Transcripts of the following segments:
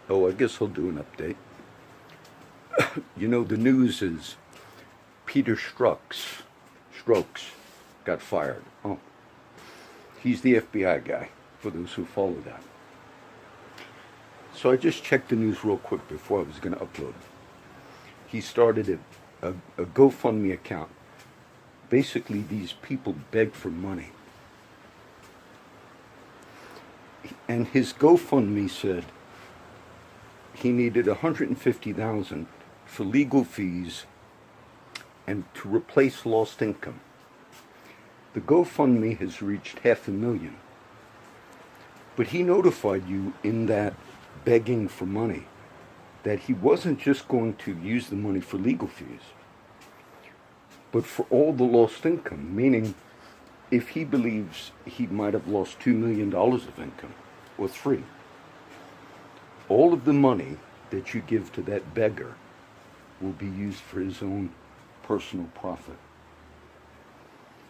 Oh, I guess I'll do an update. You know, the news is Peter Strokes got fired. Oh, he's the FBI guy, for those who follow that. So I just checked the news real quick before I was going to upload it. He started a GoFundMe account. Basically, these people beg for money. And his GoFundMe said he needed $150,000 for legal fees and to replace lost income. The GoFundMe has reached $500,000. But he notified you in that begging for money that he wasn't just going to use the money for legal fees, but for all the lost income, meaning if he believes he might have lost $2 million of income, or $3 million, all of the money that you give to that beggar will be used for his own personal profit.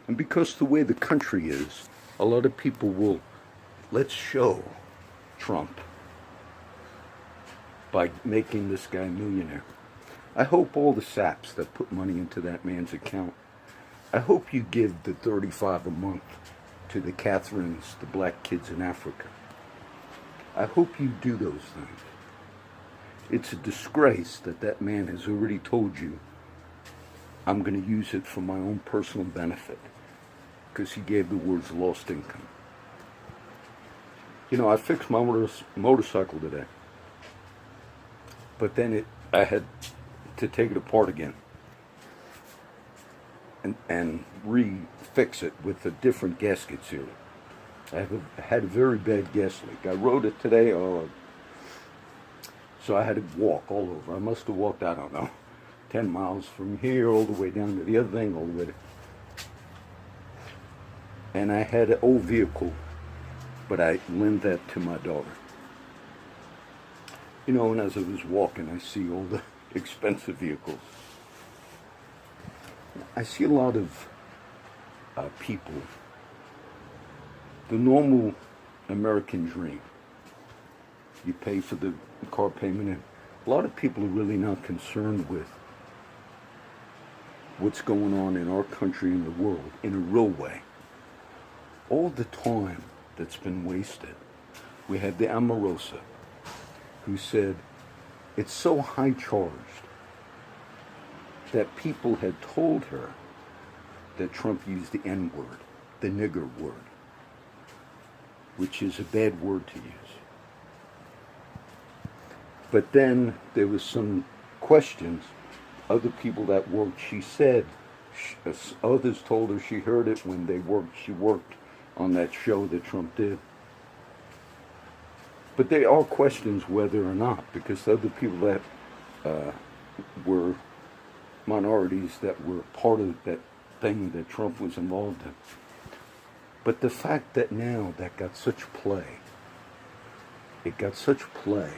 And because the way the country is, a lot of people will, let's show Trump by making this guy a millionaire. I hope all the saps that put money into that man's account, I hope you give the $35 a month to the Catherines, the black kids in Africa. I hope you do those things. It's a disgrace that that man has already told you, I'm going to use it for my own personal benefit, because he gave the words lost income. You know, I fixed my motorcycle today, but then I had to take it apart again and refix it with a different gasket seal. I had a very bad gas leak. I rode it today, so I had to walk all over. I must have walked, I don't know, 10 miles from here all the way down to the other thing, all the way to... And I had an old vehicle, but I lent that to my daughter. You know, and as I was walking, I see all the expensive vehicles. I see a lot of people, the normal American dream. You pay for the car payment, and a lot of people are really not concerned with what's going on in our country and the world in a real way. All the time that's been wasted. We had the Amorosa, who said it's so high charged that people had told her that Trump used the N-word, the nigger word, which is a bad word to use. But then there was some questions. Other people that worked, she said, others told her she heard it when she worked on that show that Trump did. But they are questions whether or not, because other people that were minorities that were part of that thing that Trump was involved in. But the fact that now that got such play, it got such play,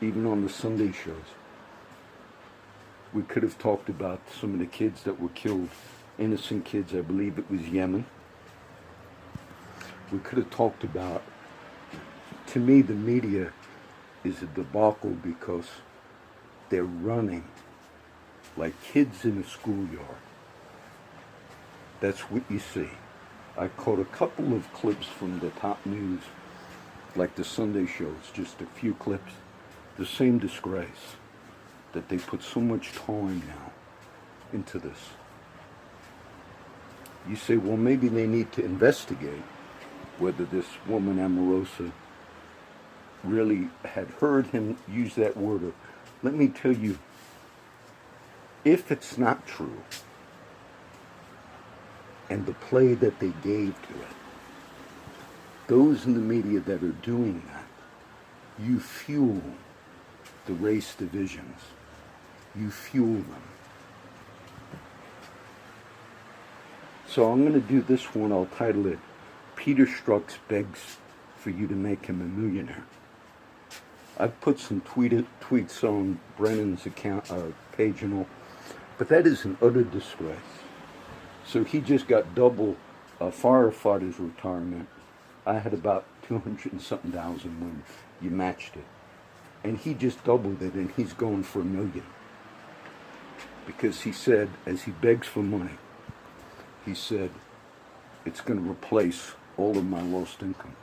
even on the Sunday shows. We could have talked about some of the kids that were killed, innocent kids, I believe it was Yemen. We could have talked about, to me, the media is a debacle because they're running like kids in a schoolyard. That's what you see. I caught a couple of clips from the top news, like the Sunday shows, just a few clips. The same disgrace, that they put so much time now into this. You say, well, maybe they need to investigate whether this woman, Amorosa, really had heard him use that word. Let me tell you, if it's not true, and the play that they gave to it, those in the media that are doing that, you fuel the race divisions. You fuel them. So I'm going to do this one. I'll title it, Peter Strzok Begs for You to Make Him a Millionaire. I've put some tweets on Brennan's account page and all, but that is an utter disgrace. So he just got double firefighter's retirement. I had about 200 and something thousand when you matched it. And he just doubled it, and he's going for $1 million. Because he said, as he begs for money, he said, it's going to replace all of my lost income.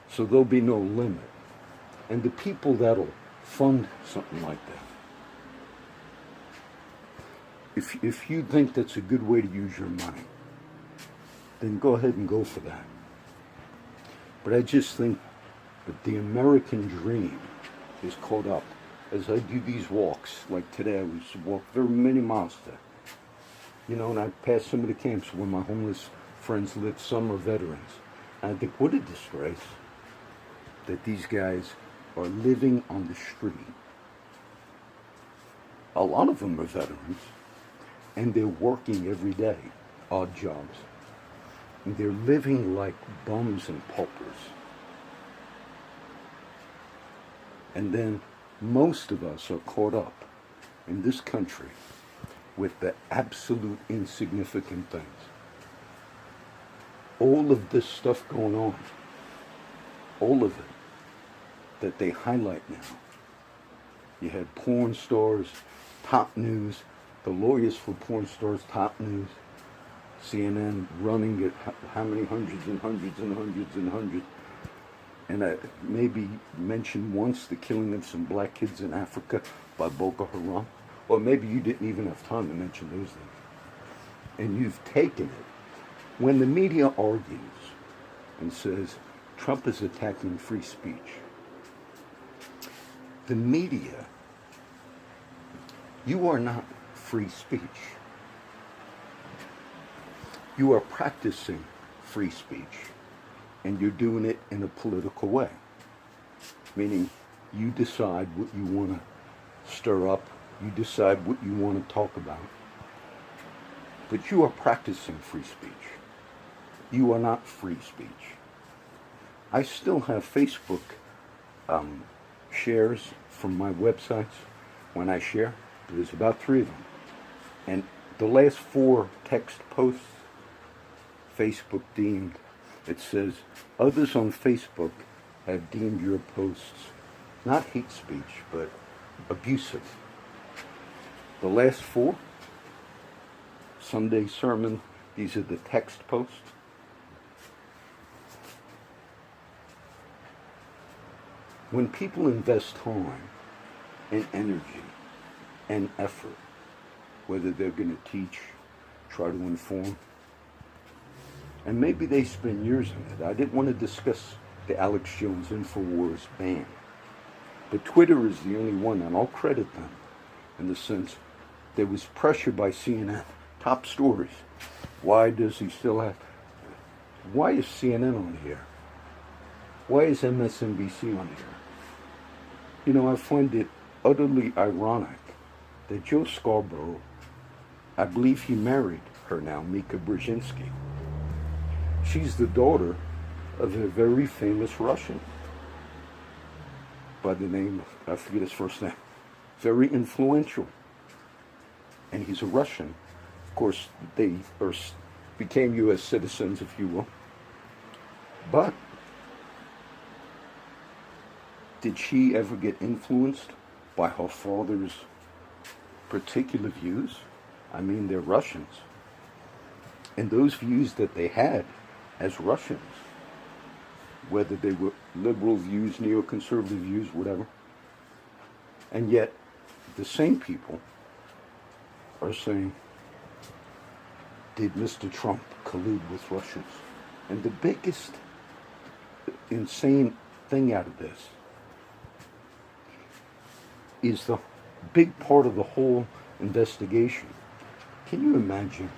So there'll be no limit. And the people that'll fund something like that, if you think that's a good way to use your money, then go ahead and go for that. But I just think that the American dream is caught up. As I do these walks, like today, I was walk very many miles today. You know, and I pass some of the camps where my homeless friends live. Some are veterans. And I think, what a disgrace that these guys are living on the street. A lot of them are veterans, and they're working every day, odd jobs. And they're living like bums and paupers. And then most of us are caught up in this country with the absolute insignificant things. All of this stuff going on, all of it, that they highlight now. You had porn stars, top news, the lawyers for porn stars, top news, CNN running at how many hundreds and hundreds and hundreds and hundreds. And I maybe mentioned once the killing of some black kids in Africa by Boko Haram. Or maybe you didn't even have time to mention those things. And you've taken it. When the media argues and says Trump is attacking free speech, the media, you are not free speech. You are practicing free speech, and you're doing it in a political way. Meaning, you decide what you want to stir up, you decide what you want to talk about. But you are practicing free speech. You are not free speech. I still have Facebook shares from my websites when I share. There's about 3 of them. And the last 4 text posts, Facebook deemed, it says, others on Facebook have deemed your posts not hate speech, but abusive. The last 4, Sunday sermon, these are the text posts. When people invest time and energy and effort, whether they're going to teach, try to inform, and maybe they spend years in it. I didn't want to discuss the Alex Jones InfoWars ban, but Twitter is the only one, and I'll credit them in the sense there was pressure by CNN, top stories. Why does he still have? Why is CNN on here? Why is MSNBC on here? You know, I find it utterly ironic that Joe Scarborough, I believe he married her now, Mika Brzezinski. She's the daughter of a very famous Russian by the name, I forget his first name, very influential. And he's a Russian. Of course, they became U.S. citizens, if you will. But did she ever get influenced by her father's particular views? I mean, they're Russians. And those views that they had as Russians, whether they were liberal views, neoconservative views, whatever, and yet the same people are saying, did Mr. Trump collude with Russians? And the biggest insane thing out of this is the big part of the whole investigation. Can you imagine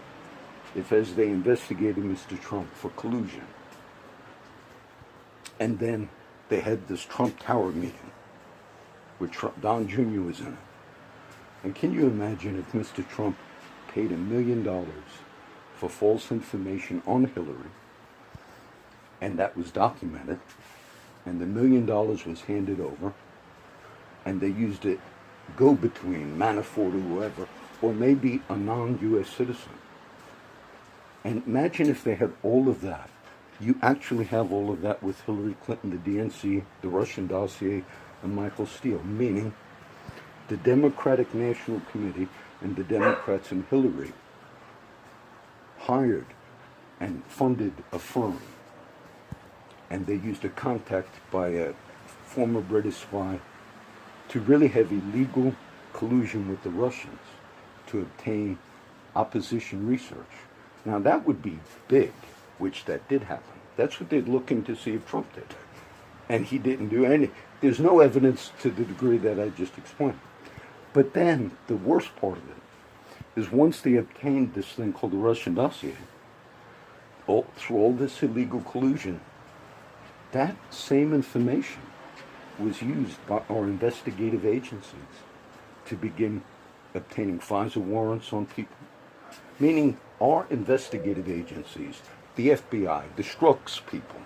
if, as they investigated Mr. Trump for collusion, and then they had this Trump Tower meeting where Don Jr. was in it, and can you imagine if Mr. Trump paid $1 million for false information on Hillary, and that was documented, and the $1 million was handed over, and they used it go-between, Manafort or whoever, or maybe a non-U.S. citizen. And imagine if they had all of that. You actually have all of that with Hillary Clinton, the DNC, the Russian dossier, and Michael Steele, meaning the Democratic National Committee and the Democrats and Hillary hired and funded a firm, and they used a contact by a former British spy to really have illegal collusion with the Russians to obtain opposition research. Now that would be big, which that did happen. That's what they're looking to see if Trump did. And he didn't do any. There's no evidence to the degree that I just explained. But then the worst part of it is once they obtained this thing called the Russian dossier, through all this illegal collusion, that same information was used by our investigative agencies to begin obtaining FISA warrants on people. Meaning our investigative agencies, the FBI, the Strzok's people,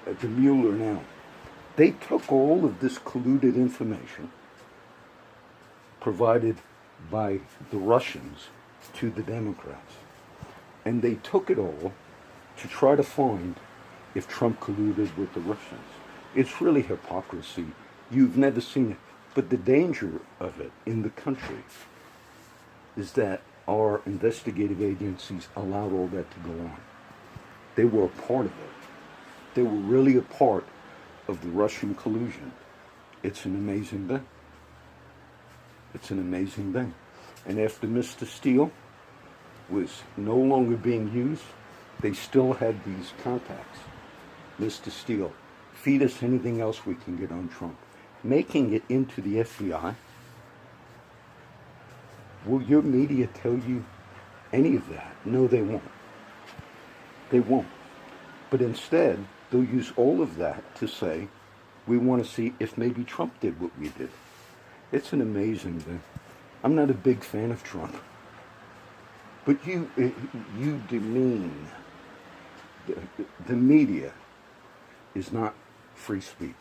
the Mueller now, they took all of this colluded information provided by the Russians to the Democrats. And they took it all to try to find if Trump colluded with the Russians. It's really hypocrisy. You've never seen it. But the danger of it in the country is that our investigative agencies allowed all that to go on. They were a part of it. They were really a part of the Russian collusion. It's an amazing thing. It's an amazing thing. And after Mr. Steele was no longer being used, they still had these contacts. Mr. Steele, feed us anything else we can get on Trump. Making it into the FBI. Will your media tell you any of that? No, they won't. They won't. But instead, they'll use all of that to say, we want to see if maybe Trump did what we did. It's an amazing thing. I'm not a big fan of Trump. But you demean. The media is not free speech.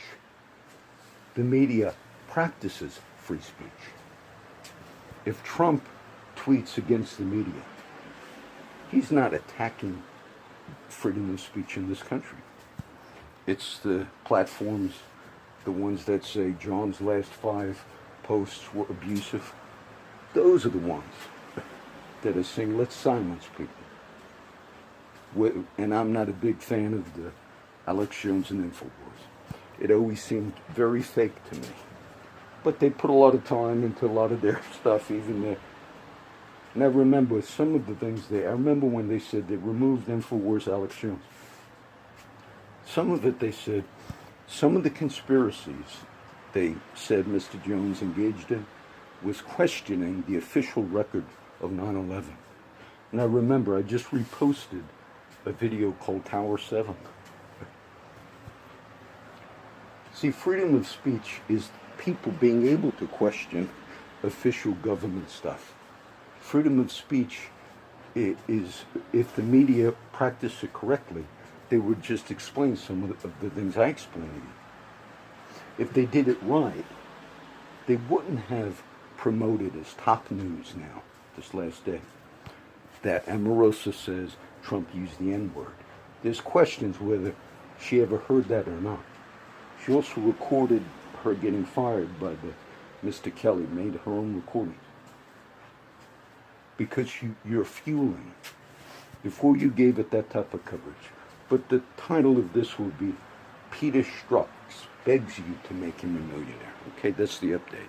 The media practices free speech. If Trump tweets against the media, he's not attacking freedom of speech in this country. It's the platforms, the ones that say John's last 5 posts were abusive. Those are the ones that are saying, let's silence people. And I'm not a big fan of the Alex Jones and InfoWars. It always seemed very fake to me. But they put a lot of time into a lot of their stuff, even there. And I remember some of the things I remember when they said they removed InfoWars Alex Jones. Some of it they said, some of the conspiracies they said Mr. Jones engaged in was questioning the official record of 9/11. And I remember I just reposted a video called Tower 7. See, freedom of speech is people being able to question official government stuff. Freedom of speech is, if the media practice it correctly, they would just explain some of the things I explained to you. If they did it right, they wouldn't have promoted as top news now, this last day, that Omarosa says Trump used the N-word. There's questions whether she ever heard that or not. She also recorded her getting fired by Mr. Kelly, made her own recordings. Because you're fueling, before you gave it that type of coverage. But the title of this will be Peter Strzok begs you to make him a millionaire. Okay, that's the update.